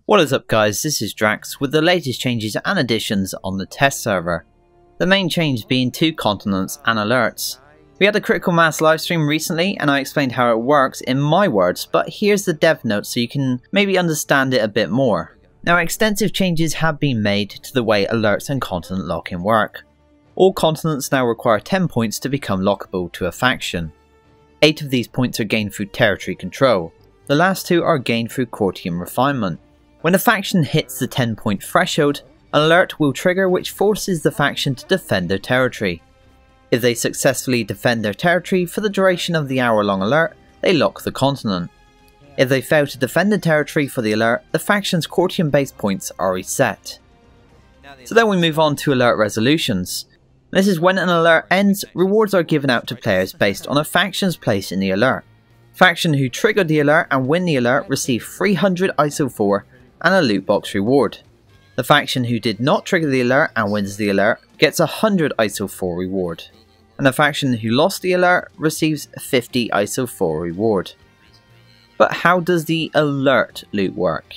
What is up guys, this is Drax with the latest changes and additions on the test server. The main change being 2 continents and alerts. We had a critical mass livestream recently and I explained how it works in my words, but here's the dev note so you can maybe understand it a bit more. Now extensive changes have been made to the way alerts and continent locking work. All continents now require 10 points to become lockable to a faction. 8 of these points are gained through territory control. The last 2 are gained through courtium refinement. When a faction hits the 10-point threshold, an alert will trigger which forces the faction to defend their territory. If they successfully defend their territory for the duration of the hour-long alert, they lock the continent. If they fail to defend the territory for the alert, the faction's courtium-based points are reset. So then we move on to alert resolutions. This is when an alert ends, rewards are given out to players based on a faction's place in the alert. Faction who triggered the alert and win the alert receive 300 ISO 4 and a loot box reward. The faction who did not trigger the alert and wins the alert gets 100 ISO 4 reward. And the faction who lost the alert receives 50 ISO 4 reward. But how does the alert loot work?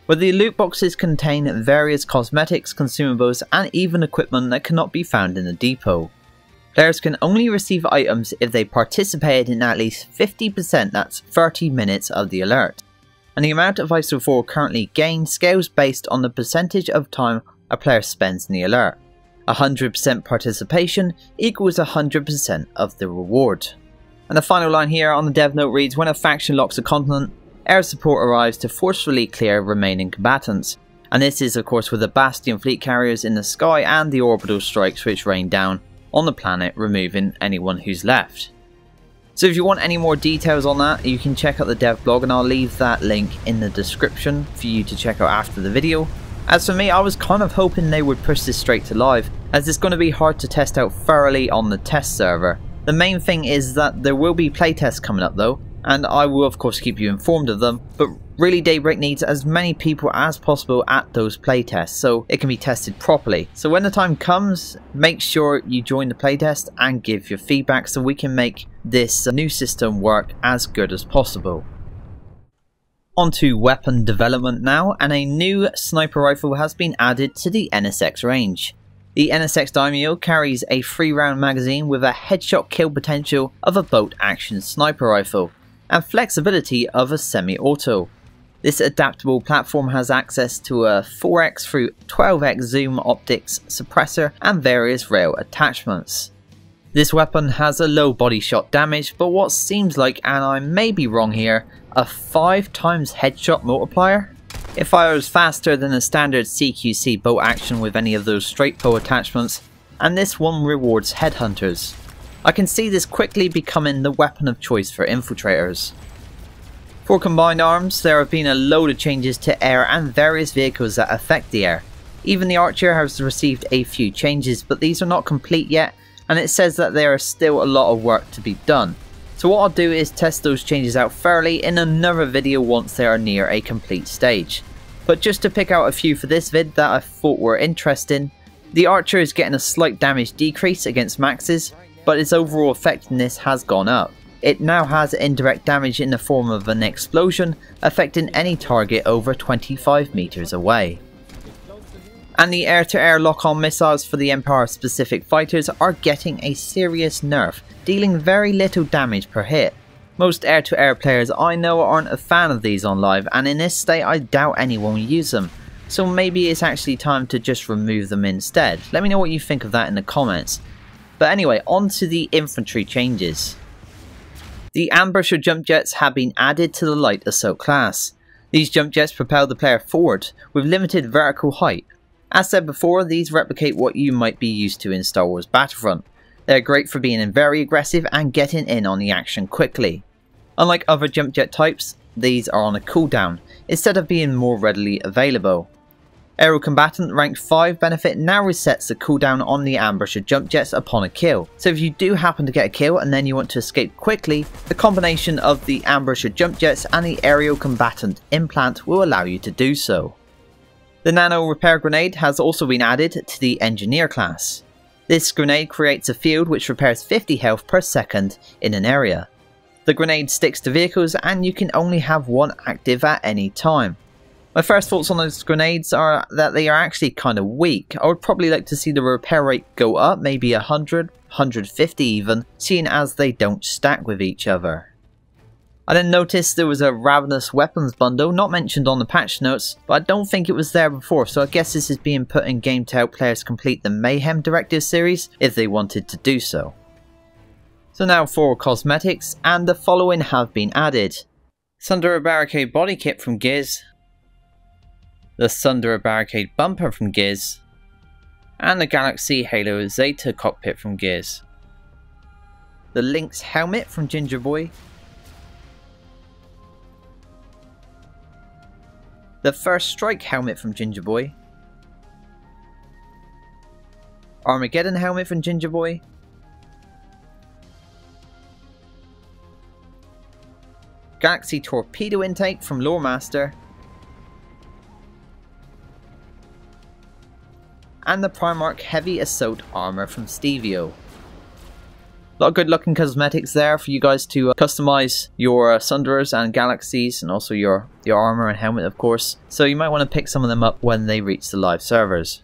Well, the loot boxes contain various cosmetics, consumables and even equipment that cannot be found in the depot. Players can only receive items if they participated in at least 50%, that's 30 minutes of the alert. And the amount of ISO 4 currently gained scales based on the percentage of time a player spends in the alert. 100% participation equals 100% of the reward. And the final line here on the dev note reads, when a faction locks a continent, air support arrives to forcefully clear remaining combatants. And this is of course with the Bastion fleet carriers in the sky and the orbital strikes which rain down on the planet, removing anyone who's left. So if you want any more details on that, you can check out the dev blog and I'll leave that link in the description for you to check out after the video. As for me, I was kind of hoping they would push this straight to live, as it's going to be hard to test out thoroughly on the test server. The main thing is that there will be playtests coming up though, and I will of course keep you informed of them, but really Daybreak needs as many people as possible at those playtests so it can be tested properly. So when the time comes, make sure you join the playtest and give your feedback so we can make this new system work as good as possible. On to weapon development now, and a new sniper rifle has been added to the NSX range. The NSX Daimyo carries a 3-round magazine with a headshot kill potential of a bolt action sniper rifle and flexibility of a semi-auto. This adaptable platform has access to a 4x through 12x zoom optics suppressor and various rail attachments. This weapon has a low body shot damage, but what seems like, and I may be wrong here, a 5 times headshot multiplier? It fires faster than a standard CQC bolt action with any of those straight pull attachments, and this one rewards headhunters. I can see this quickly becoming the weapon of choice for infiltrators. For combined arms, there have been a load of changes to air and various vehicles that affect the air. Even the Archer has received a few changes, but these are not complete yet, and it says that there is still a lot of work to be done. So what I'll do is test those changes out thoroughly in another video once they are near a complete stage. But just to pick out a few for this vid that I thought were interesting, the Archer is getting a slight damage decrease against maxes, but its overall effectiveness has gone up. It now has indirect damage in the form of an explosion, affecting any target over 25 meters away. And the air-to-air lock-on missiles for the Empire specific fighters are getting a serious nerf, dealing very little damage per hit. Most air-to-air players I know aren't a fan of these on live, and in this state I doubt anyone will use them. So maybe it's actually time to just remove them instead. Let me know what you think of that in the comments. But anyway, on to the infantry changes. The ambusher jump jets have been added to the light assault class. These jump jets propel the player forward with limited vertical height. As said before, these replicate what you might be used to in Star Wars Battlefront. They're great for being very aggressive and getting in on the action quickly. Unlike other jump jet types, these are on a cooldown, instead of being more readily available. Aerial Combatant rank 5 benefit now resets the cooldown on the ambusher jump jets upon a kill. So if you do happen to get a kill and then you want to escape quickly, the combination of the ambusher jump jets and the Aerial Combatant implant will allow you to do so. The Nano Repair Grenade has also been added to the Engineer class. This grenade creates a field which repairs 50 health per second in an area. The grenade sticks to vehicles and you can only have one active at any time. My first thoughts on those grenades are that they are actually kind of weak. I would probably like to see the repair rate go up, maybe 100, 150 even, seeing as they don't stack with each other. I then noticed there was a Ravenous Weapons bundle, not mentioned on the patch notes, but I don't think it was there before, so I guess this is being put in game to help players complete the Mayhem Directive series if they wanted to do so. So now for cosmetics, and the following have been added. Sunderer Barricade body kit from Giz, the Sunderer Barricade bumper from Giz, and the Galaxy Halo Zeta cockpit from Giz. The Lynx helmet from Ginger Boy, the First Strike helmet from Ginger Boy, Armageddon helmet from Ginger Boy, Galaxy Torpedo intake from Loremaster, and the Primarch Heavy Assault armor from Stevio. A lot of good looking cosmetics there for you guys to customize your Sunderers and Galaxies, and also your armor and helmet of course, so you might want to pick some of them up when they reach the live servers.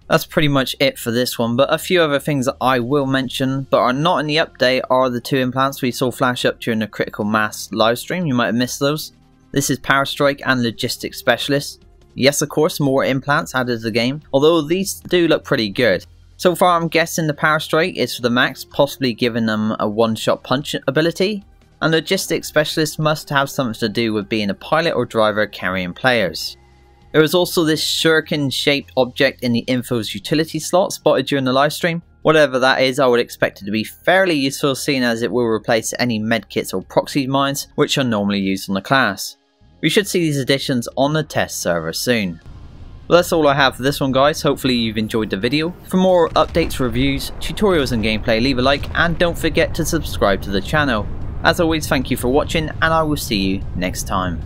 That's pretty much it for this one, but a few other things that I will mention but are not in the update are the two implants we saw flash up during the Critical Mass livestream. You might have missed those. This is Power Strike and Logistics Specialist. Yes, of course, more implants added to the game, although these do look pretty good. So far I'm guessing the Power Strike is for the max, possibly giving them a one-shot punch ability, and Logistics Specialist must have something to do with being a pilot or driver carrying players. There was also this shuriken shaped object in the Info's utility slot spotted during the livestream. Whatever that is, I would expect it to be fairly useful, seeing as it will replace any medkits or proxy mines which are normally used on the class. We should see these additions on the test server soon. Well, that's all I have for this one guys, hopefully you've enjoyed the video. For more updates, reviews, tutorials and gameplay, leave a like and don't forget to subscribe to the channel. As always, thank you for watching and I will see you next time.